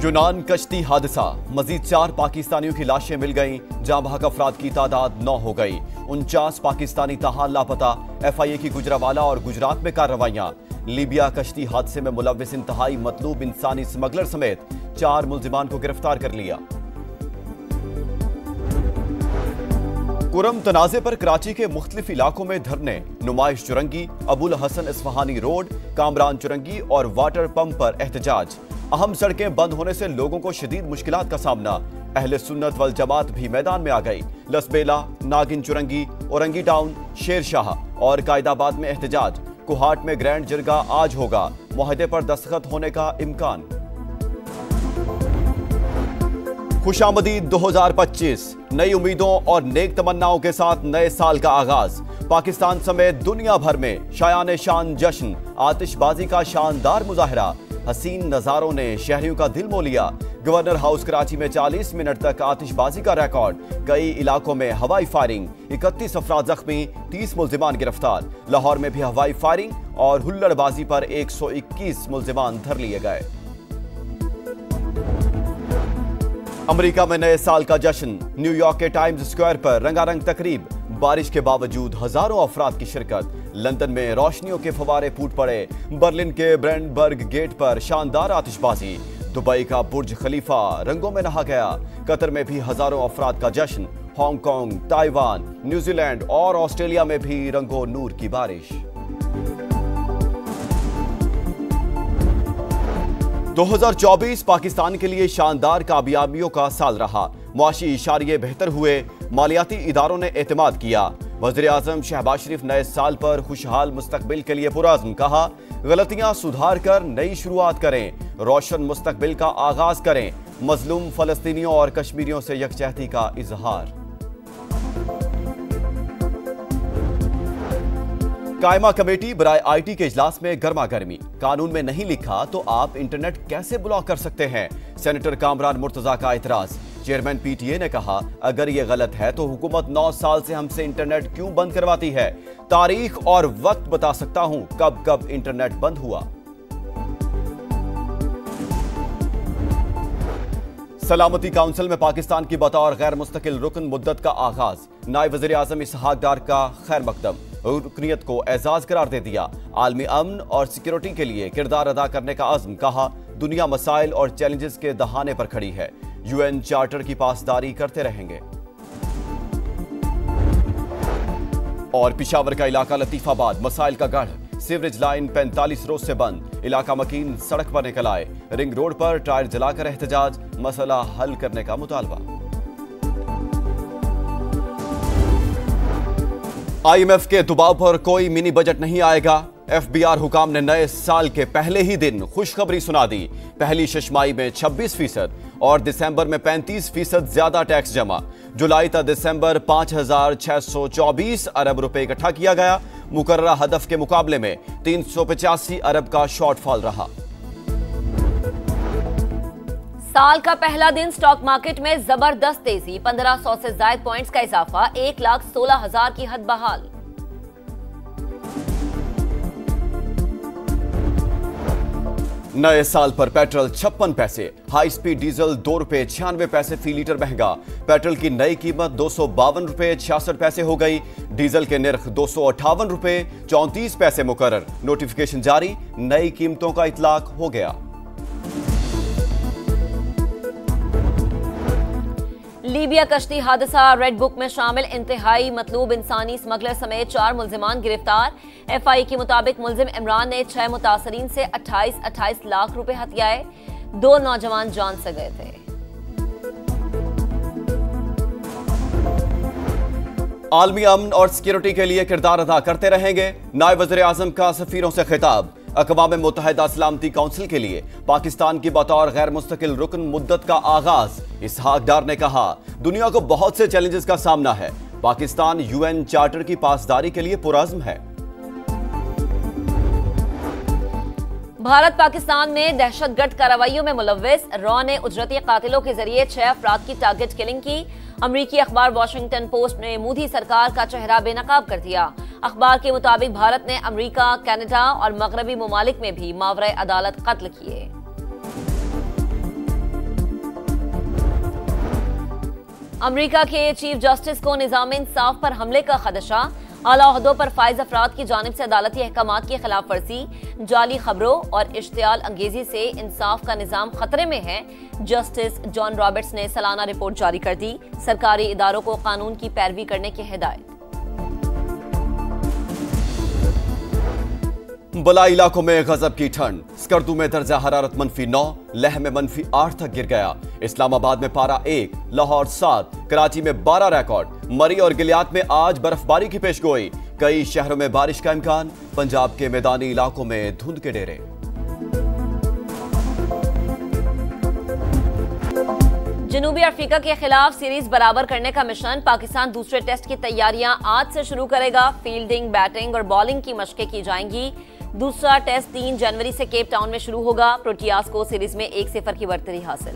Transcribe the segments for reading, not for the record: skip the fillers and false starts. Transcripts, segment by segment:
यूनान कश्ती हादसा, मजीद 4 पाकिस्तानियों की लाशें मिल गईं, जहां बहक अफराद की तादाद 9 हो गई। 49 पाकिस्तानी ताहाल लापता। FIA की गुजरावाला और गुजरात में कार्रवाइयां। लीबिया कश्ती हादसे में मुलव्विस इंतहाई मतलूब इंसानी स्मगलर समेत 4 मुल्जिमान को गिरफ्तार कर लिया। कुरम तनाजे पर कराची के मुख्तलिफ इलाकों में धरने, नुमाइश चुरंगी, अबुल हसन इस्फहानी रोड, कामरान चुरंगी और वाटर पंप पर एहतजाज। अहम सड़कें बंद होने से लोगों को शदीद मुश्किलात का सामना। अहले सुन्नत वल जमात भी मैदान में आ गई। लसबेला, नागिन चुरंगी, औरंगी टाउन, शेर शाह और कायदाबाद में एहतजाज। कुहाट में ग्रैंड जिरगा आज होगा, मुआहदे पर दस्तखत होने का इम्कान। खुशामदीद 2025, नई उम्मीदों और नेक तमन्नाओं के साथ नए साल का आगाज। पाकिस्तान समेत दुनिया भर में शायान शान जश्न, आतिशबाजी का शानदार मुजाहरा। हसीन नजारों ने शहरियों का दिल मोह लिया। गवर्नर हाउस कराची में 40 मिनट तक आतिशबाजी का रिकॉर्ड। कई इलाकों में हवाई फायरिंग, 31 अफराद जख्मी, 30 मुल्जिमान गिरफ्तार। लाहौर में भी हवाई फायरिंग और हुल्लड़बाजी पर 121 मुल्जिमान धर लिए गए। अमेरिका में नए साल का जश्न, न्यूयॉर्क के टाइम्स स्क्वायर पर रंगारंग तकरीब। बारिश के बावजूद हजारों अफराद की शिरकत। लंदन में रोशनियों के फवारे फूट पड़े। बर्लिन के ब्रेंडबर्ग गेट पर शानदार आतिशबाजी। दुबई का बुर्ज खलीफा रंगों में नहा गया। कतर में भी हजारों अफराद का जश्न। हांगकांग, ताइवान, न्यूजीलैंड और ऑस्ट्रेलिया में भी रंगो नूर की बारिश। 2024 पाकिस्तान के लिए शानदार कामयाबियों का साल रहा। मुआशी इशारे बेहतर हुए, मालियाती इदारों ने एतमाद किया। वज़ीर-ए-आज़म शहबाज शरीफ नए साल पर खुशहाल मुस्तकबिल के लिए पुरअज़्म, कहा गलतियां सुधार कर नई शुरुआत करें, रोशन मुस्तकबिल का आगाज करें। मजलूम फलस्तीनियों और कश्मीरियों से यकजहती का इजहार। कायमा कमेटी बराए IT के इजलास में गर्मा गर्मी। कानून में नहीं लिखा तो आप इंटरनेट कैसे ब्लॉक कर सकते हैं? सेनेटर कामरान मुर्तजा का एतराज। चेयरमैन PTA ने कहा अगर ये गलत है तो हुकूमत 9 साल से हमसे इंटरनेट क्यों बंद करवाती है? तारीख और वक्त बता सकता हूं कब कब इंटरनेट बंद हुआ। सलामती काउंसिल में पाकिस्तान की बतौर गैर मुस्तकिल रुकन मुद्दत का आगाज। नायब वज़ीर-ए-आज़म इसहाक डार का खैर मकदम, रुकनियत को एजाज करार दे दिया। आलमी अमन और सिक्योरिटी के लिए किरदार अदा करने का अज़्म, कहा दुनिया मसाइल और चैलेंजेस के दहाने पर खड़ी है, UN चार्टर की पासदारी करते रहेंगे। और पिशावर का इलाका लतीफाबाद मसाइल का गढ़। सीवरेज लाइन 45 रोज से बंद, इलाका मकीन सड़क पर निकल आए। रिंग रोड पर टायर जलाकर एहतजाज, मसला हल करने का मुतालबा। IMF के दबाव पर कोई मिनी बजट नहीं आएगा। FBR हुकाम ने नए साल के पहले ही दिन खुशखबरी सुना दी। पहली शशमाई में 26% और दिसंबर में 35% ज्यादा टैक्स जमा। जुलाई तक दिसंबर 5,624 अरब रुपए इकट्ठा किया गया। मुकर्ररा हदफ के मुकाबले में 385 अरब का शॉर्टफॉल रहा। साल का पहला दिन स्टॉक मार्केट में जबरदस्त तेजी, 1500 से ज्यादा पॉइंट्स का इजाफा, 1,16,000 की हद बहाल। नए साल पर पेट्रोल 56 पैसे, हाई स्पीड डीजल 2 रुपए 96 पैसे फी लीटर महंगा। पेट्रोल की नई कीमत 252 रुपए 66 पैसे हो गई। डीजल के निर्ख 258 रुपए 34 पैसे मुकर्रर। नोटिफिकेशन जारी, नई कीमतों का इतलाक हो गया। लीबिया कश्ती हादसा, रेड बुक में शामिल इंतहाई मतलूब इंसानी स्मगलर समेत 4 मुल्जिमान गिरफ्तार। FI के मुताबिक मुल्जिम इमरान ने 6 मुतासरीन से 28 लाख रुपए हथियाए। 2 नौजवान जान से गए थे। आलमी अमन और सिक्योरिटी के लिए किरदार अदा करते रहेंगे। नायब वज़ीर-ए-आज़म का सफीरों से खिताब। अक़वाम मुत्तहिदा सलामती काउंसिल के लिए पाकिस्तान की बतौर गैर मुस्तकिल रुकन मुद्दत का आगाज। इसहाक डार ने कहा दुनिया को बहुत से चैलेंजेस का सामना है, पाकिस्तान UN चार्टर की पासदारी के लिए पुरअज़्म है। भारत पाकिस्तान में दहशतगर्द कार्रवाइयों में मुलव्विस, रॉ ने उजरती कातिलों के जरिए 6 अफराद की टारगेट किलिंग की। अमरीकी अखबार वॉशिंगटन पोस्ट ने मोदी सरकार का चेहरा बेनकाब कर दिया। अखबार के मुताबिक भारत ने अमरीका, कनाडा और मगरबी ममालिक में भी मावरे अदालत कत्ल किए। अमेरिका के चीफ जस्टिस को निजाम इंसाफ पर हमले का खदशा। आला ओहदों पर फाइज अफराद की जानिब से अदालती अहकामात की खिलाफ वर्जी, जाली खबरों और इश्तियाल अंगेजी से इंसाफ का निजाम खतरे में है। जस्टिस जॉन रॉबर्ट्स ने सालाना रिपोर्ट जारी कर दी। सरकारी इदारों को कानून की पैरवी करने की हिदायत। बलाई इलाकों में गजब की ठंड। स्कर्दू में दर्जा हरारत -9, लेह में -8 तक गिर गया। इस्लामाबाद में पारा 1, लाहौर 7, कराची में 12 रिकॉर्ड। मरी और गिलियात में आज बर्फबारी की पेशगोई। कई शहरों में बारिश का इम्कान। पंजाब के मैदानी इलाकों में धुंध के डेरे। जनूबी अफ्रीका के खिलाफ सीरीज बराबर करने का मिशन। पाकिस्तान दूसरे टेस्ट की तैयारियां आज से शुरू करेगा। फील्डिंग, बैटिंग और बॉलिंग की मशकें की जाएंगी। दूसरा टेस्ट 3 जनवरी से केप टाउन में शुरू होगा। प्रोटियास को सीरीज में 1-0 की बढ़तरी हासिल।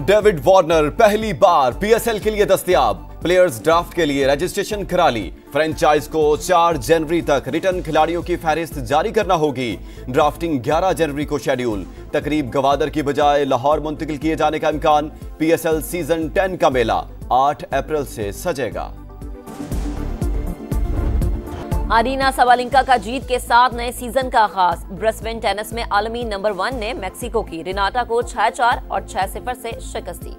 डेविड वार्नर पहली बार पीएसएल के लिए दस्तयाब। प्लेयर्स ड्राफ्ट के लिए रजिस्ट्रेशन करा ली। फ्रेंचाइज को 4 जनवरी तक रिटर्न खिलाड़ियों की फहरिस्त जारी करना होगी। ड्राफ्टिंग 11 जनवरी को शेड्यूल। तकरीब गवादर की बजाय लाहौर मुंतकिल किए जाने का इम्कान। पीएसएल सीजन 10 का मेला 8 अप्रैल से सजेगा। अरीना सबालेंका का जीत के साथ नए सीजन का आगाज। ब्रिस्बेन टेनिस में आलमी नंबर 1 ने मेक्सिको की रिनाटा को 6-4 और 6-0 से शिकस्त दी।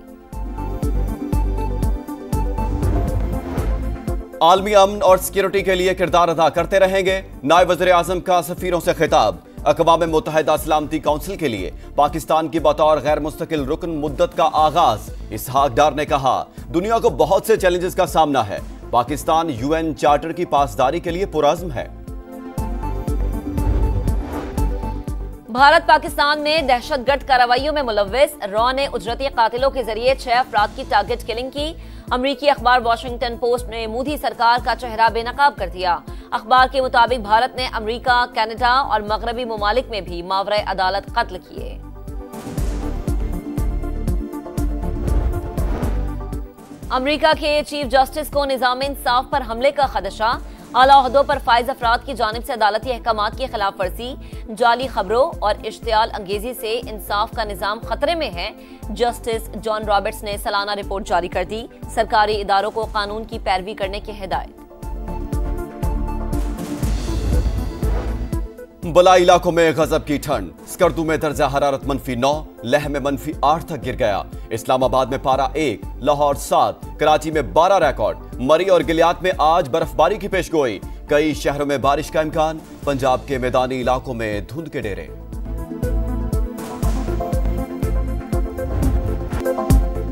आलमी अमन और सिक्योरिटी के लिए किरदार अदा करते रहेंगे। नायब वज़ीर आज़म का सफीरों से खिताब। अक़वाम मुत्तहिदा सलामती काउंसिल के लिए पाकिस्तान की बतौर गैर मुस्तकिल रुकन मुद्दत का आगाज। इसहाक डार ने कहा, दुनिया को बहुत से चैलेंजेस का सामना है। पाकिस्तान यूएन चार्टर की पासदारी के लिए पुरअज़्म है। भारत पाकिस्तान में दहशतगर्द कार्रवाइयों में मुलव्विस रॉ ने उजरती कातिलों के जरिए 6 अफराद की टारगेट किलिंग की। अमरीकी अखबार वॉशिंगटन पोस्ट ने मोदी सरकार का चेहरा बेनकाब कर दिया। अखबार के मुताबिक भारत ने अमरीका, कनाडा और मगरबी ममालिक में भी मावरे अदालत कत्ल किए। अमेरिका के चीफ जस्टिस को निजाम इंसाफ पर हमले का खदशा। आला ओहदों पर फाइज अफराद की जानिब से अदालती अहकामात की खिलाफ वर्जी, जाली खबरों और इश्तियाल अंगेजी से इंसाफ का निजाम खतरे में है। जस्टिस जॉन रॉबर्ट्स ने सालाना रिपोर्ट जारी कर दी। सरकारी इदारों को कानून की पैरवी करने की हिदायत। बलाई इलाकों में गजब की ठंड। स्कर्दू में दर्जा हरारत -9, लेह में -8 तक गिर गया। इस्लामाबाद में पारा 1, लाहौर 7, कराची में 12 रिकॉर्ड। मरी और गिलियात में आज बर्फबारी की पेशगोई। कई शहरों में बारिश का इम्कान। पंजाब के मैदानी इलाकों में धुंध के डेरे।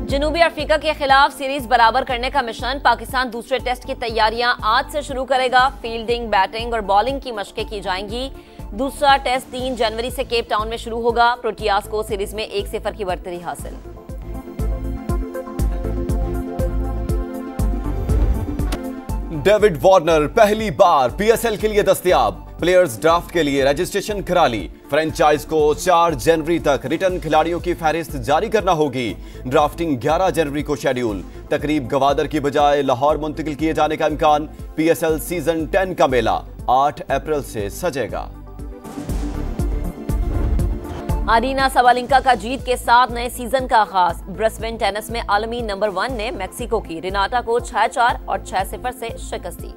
जनूबी अफ्रीका के खिलाफ सीरीज बराबर करने का मिशन। पाकिस्तान दूसरे टेस्ट की तैयारियां आज से शुरू करेगा। फील्डिंग, बैटिंग और बॉलिंग की मशकें की जाएंगी। दूसरा टेस्ट 3 जनवरी से केप टाउन में शुरू होगा। प्रोटियास को सीरीज में 1-0 की बढ़तरी हासिल। डेविड वार्नर पहली बार पीएसएल के लिए दस्तयाब। प्लेयर्स ड्राफ्ट के लिए रजिस्ट्रेशन करा ली। फ्रेंचाइज को 4 जनवरी तक रिटर्न खिलाड़ियों की फहरिस्त जारी करना होगी। ड्राफ्टिंग 11 जनवरी को शेड्यूल। तकरीब गवादर की बजाय लाहौर मुंतकिल किए जाने का इम्कान। पीएसएल सीजन 10 का मेला 8 अप्रैल से सजेगा। अरीना सबालेंका का जीत के साथ नए सीजन का आगाज। ब्रिस्बेन टेनिस में आलमी नंबर 1 ने मेक्सिको की रिनाटा को 6-4 और 6-0 से शिकस्त दी।